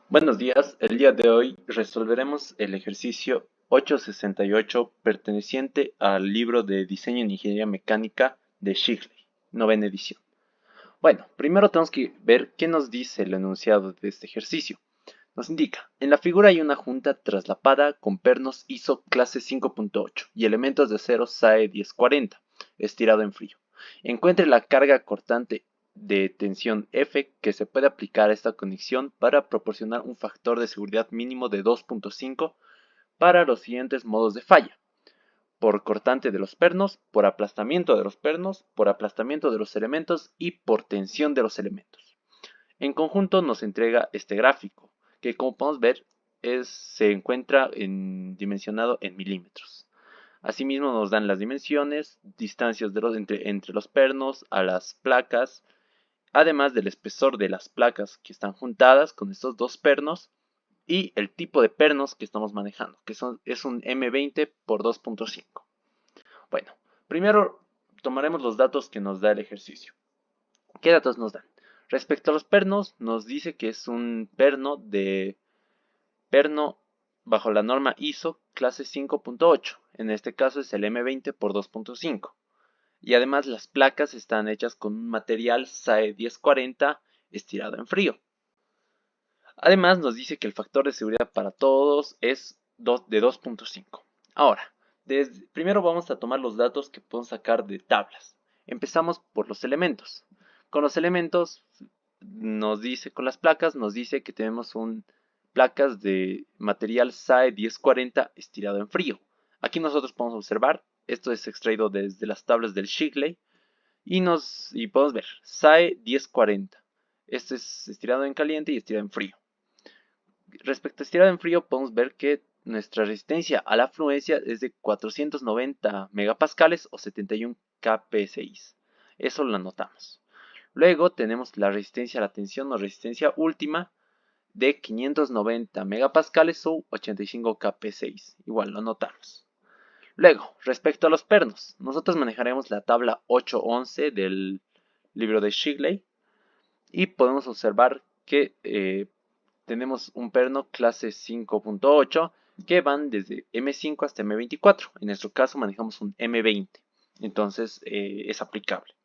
Buenos días, el día de hoy resolveremos el ejercicio 868 perteneciente al libro de Diseño en Ingeniería Mecánica de Shigley, novena edición. Bueno, primero tenemos que ver qué nos dice el enunciado de este ejercicio. Nos indica, en la figura hay una junta traslapada con pernos ISO clase 5.8 y elementos de acero SAE 1040, estirado en frío. Encuentre la carga cortante de tensión F que se puede aplicar a esta conexión para proporcionar un factor de seguridad mínimo de 2.5 para los siguientes modos de falla: por cortante de los pernos, por aplastamiento de los pernos, por aplastamiento de los elementos y por tensión de los elementos. En conjunto nos entrega este gráfico, que como podemos ver se encuentra dimensionado en milímetros. Asimismo nos dan las dimensiones, distancias entre los pernos a las placas, además del espesor de las placas que están juntadas con estos dos pernos y el tipo de pernos que estamos manejando, que es un M20 por 2.5. Bueno, primero tomaremos los datos que nos da el ejercicio. ¿Qué datos nos dan? Respecto a los pernos, nos dice que es un perno bajo la norma ISO clase 5.8. En este caso es el M20 por 2.5. Y además las placas están hechas con un material SAE 1040 estirado en frío. Además nos dice que el factor de seguridad para todos es de 2.5. Ahora, primero vamos a tomar los datos que podemos sacar de tablas. Empezamos por los elementos. Con los elementos con las placas nos dice que tenemos placas de material SAE 1040 estirado en frío. Aquí nosotros podemos observar, esto es extraído desde las tablas del Shigley y podemos ver SAE 1040. Esto es estirado en caliente y estirado en frío. Respecto a estirado en frío, podemos ver que nuestra resistencia a la fluencia es de 490 megapascales o 71 kpsi. Eso lo anotamos. Luego tenemos la resistencia a la tensión o resistencia última de 590 megapascales o 85 kpsi. Igual lo anotamos. Luego, respecto a los pernos, nosotros manejaremos la tabla 811 del libro de Shigley y podemos observar que tenemos un perno clase 5.8 que van desde M5 hasta M24. En nuestro caso manejamos un M20, entonces es aplicable.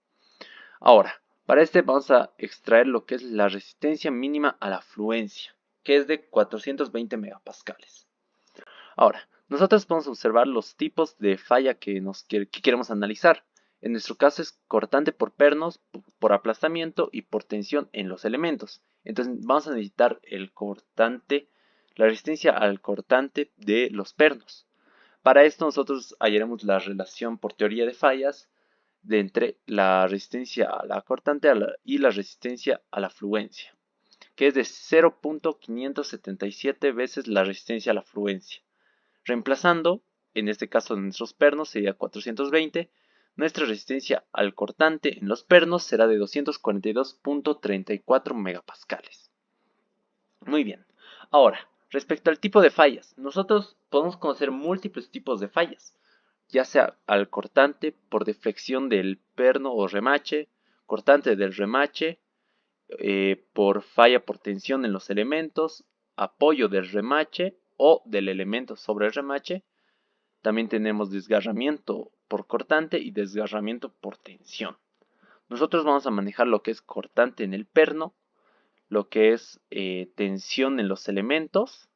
Ahora, para este vamos a extraer lo que es la resistencia mínima a la fluencia, que es de 420 megapascales. Ahora, nosotros podemos observar los tipos de falla que queremos analizar. En nuestro caso es cortante por pernos, por aplastamiento y por tensión en los elementos. Entonces vamos a necesitar la resistencia al cortante de los pernos. Para esto nosotros hallaremos la relación por teoría de fallas entre la resistencia a la cortante y la resistencia a la fluencia, que es de 0.577 veces la resistencia a la fluencia. Reemplazando, en este caso de nuestros pernos sería 420, nuestra resistencia al cortante en los pernos será de 242.34 megapascales. Muy bien. Ahora, respecto al tipo de fallas, nosotros podemos conocer múltiples tipos de fallas, ya sea al cortante por deflexión del perno o remache, cortante del remache, por falla por tensión en los elementos, apoyo del remache o del elemento sobre el remache. También tenemos desgarramiento por cortante y desgarramiento por tensión. Nosotros vamos a manejar lo que es cortante en el perno, lo que es tensión en los elementos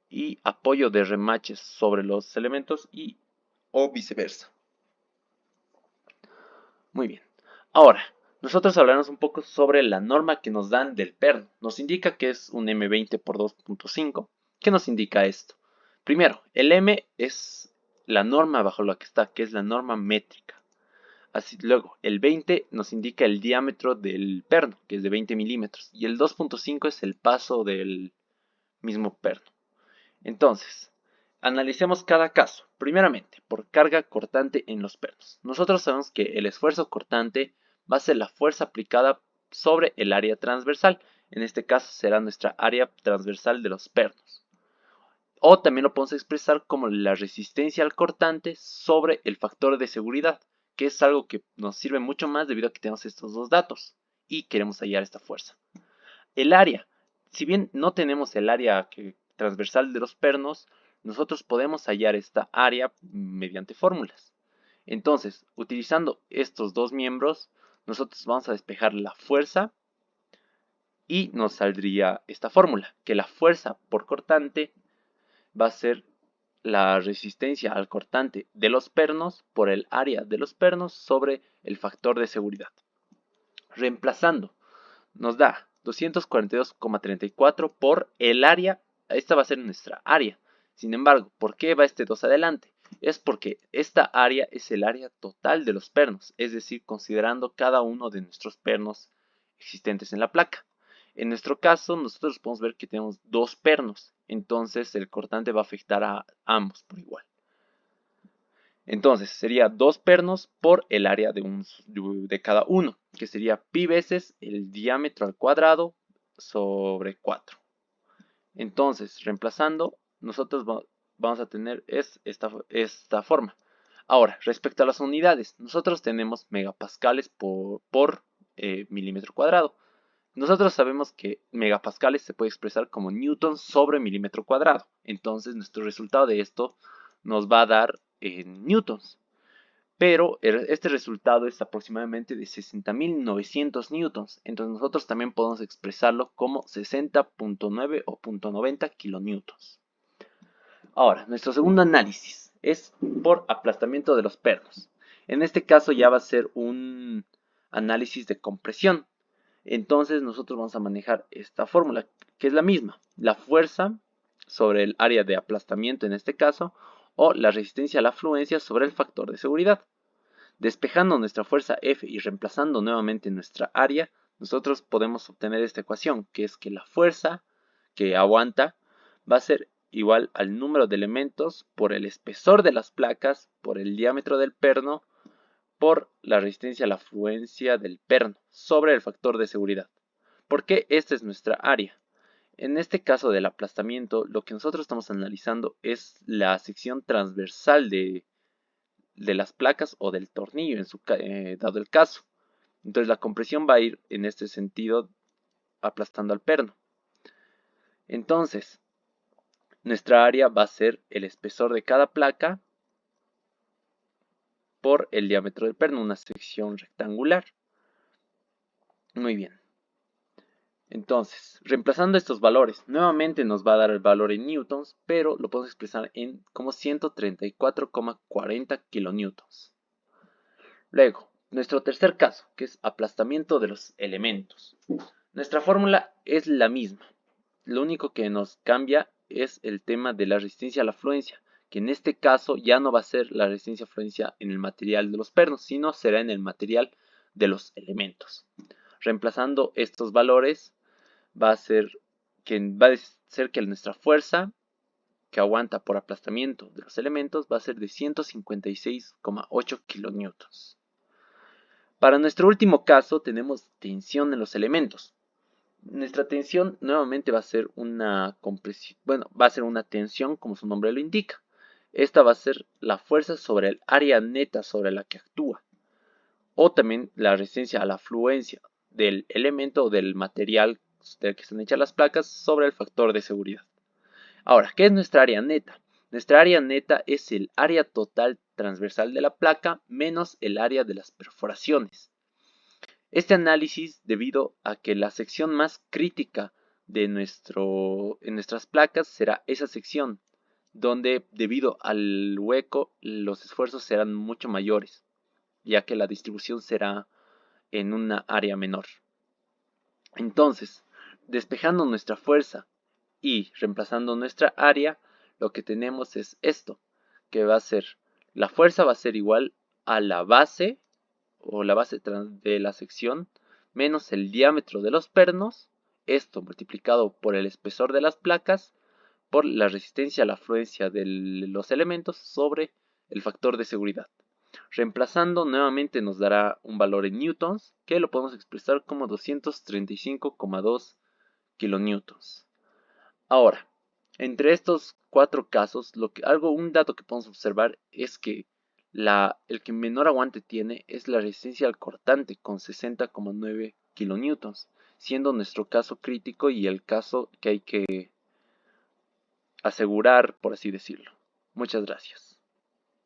y apoyo de remaches sobre los elementos o viceversa. Muy bien. Ahora, nosotros hablaremos un poco sobre la norma que nos dan del perno. Nos indica que es un M20 por 2.5. ¿Qué nos indica esto? Primero, el M es la norma bajo la que está, que es la norma métrica. Luego, el 20 nos indica el diámetro del perno, que es de 20 milímetros. Y el 2.5 es el paso del mismo perno. Entonces, analicemos cada caso. Primeramente, por carga cortante en los pernos. Nosotros sabemos que el esfuerzo cortante va a ser la fuerza aplicada sobre el área transversal. En este caso será nuestra área transversal de los pernos. O también lo podemos expresar como la resistencia al cortante sobre el factor de seguridad, que es algo que nos sirve mucho más debido a que tenemos estos dos datos y queremos hallar esta fuerza. El área si bien no tenemos el área transversal de los pernos, nosotros podemos hallar esta área mediante fórmulas. Entonces, utilizando estos dos miembros, nosotros vamos a despejar la fuerza y nos saldría esta fórmula, que la fuerza por cortante va a ser la resistencia al cortante de los pernos por el área de los pernos sobre el factor de seguridad. Reemplazando, nos da 242,34 por el área. Esta va a ser nuestra área. Sin embargo, ¿por qué va este 2 adelante? Es porque esta área es el área total de los pernos, es decir, considerando cada uno de nuestros pernos existentes en la placa. En nuestro caso, nosotros podemos ver que tenemos dos pernos, entonces el cortante va a afectar a ambos por igual. Entonces sería 2 pernos por el área de cada uno, que sería pi veces el diámetro al cuadrado sobre 4. Entonces, reemplazando, nosotros vamos a tener esta forma. Ahora, respecto a las unidades, nosotros tenemos megapascales por milímetro cuadrado. Nosotros sabemos que megapascales se puede expresar como newtons sobre milímetro cuadrado. Entonces, nuestro resultado de esto nos va a dar newtons. Pero este resultado es aproximadamente de 60.900 newtons. Entonces nosotros también podemos expresarlo como 60.9 o 0.90 kilonewtons. Ahora, nuestro segundo análisis es por aplastamiento de los pernos. En este caso ya va a ser un análisis de compresión. Entonces nosotros vamos a manejar esta fórmula, que es la misma. La fuerza sobre el área de aplastamiento en este caso, o la resistencia a la fluencia sobre el factor de seguridad. Despejando nuestra fuerza F y reemplazando nuevamente nuestra área, nosotros podemos obtener esta ecuación, que es que la fuerza que aguanta va a ser igual al número de elementos por el espesor de las placas, por el diámetro del perno, por la resistencia a la fluencia del perno sobre el factor de seguridad. ¿Por qué esta es nuestra área? En este caso del aplastamiento, lo que nosotros estamos analizando es la sección transversal de las placas o del tornillo, dado el caso. Entonces la compresión va a ir en este sentido aplastando al perno. Entonces, nuestra área va a ser el espesor de cada placa por el diámetro del perno, una sección rectangular. Muy bien. Entonces, reemplazando estos valores, nuevamente nos va a dar el valor en newtons, pero lo podemos expresar en como 134,40 kilonewtons. Luego, nuestro tercer caso, que es aplastamiento de los elementos. Nuestra fórmula es la misma. Lo único que nos cambia es el tema de la resistencia a la fluencia, que en este caso ya no va a ser la resistencia a fluencia en el material de los pernos, sino será en el material de los elementos. Reemplazando estos valores, va a ser que nuestra fuerza que aguanta por aplastamiento de los elementos va a ser de 156,8 kilonewtons. Para nuestro último caso tenemos tensión en los elementos. Nuestra tensión nuevamente va a ser una compresión, va a ser una tensión como su nombre lo indica. Esta va a ser la fuerza sobre el área neta sobre la que actúa. O también la resistencia a la fluencia del elemento o del material del que están hechas las placas sobre el factor de seguridad. Ahora, ¿qué es nuestra área neta? Nuestra área neta es el área total transversal de la placa menos el área de las perforaciones. Este análisis debido a que la sección más crítica de en nuestras placas será esa sección, donde debido al hueco los esfuerzos serán mucho mayores, ya que la distribución será en una área menor. Entonces, despejando nuestra fuerza y reemplazando nuestra área, lo que tenemos es esto, que va a ser, la fuerza va a ser igual a la base o la base de la sección menos el diámetro de los pernos, esto multiplicado por el espesor de las placas, por la resistencia a la fluencia de los elementos sobre el factor de seguridad. Reemplazando nuevamente nos dará un valor en newtons que lo podemos expresar como 235,2 kilonewtons. Ahora, entre estos cuatro casos, un dato que podemos observar es que el que menor aguante tiene es la resistencia al cortante con 60,9 kilonewtons. siendo nuestro caso crítico y el caso que hay que asegurar, por así decirlo. Muchas gracias.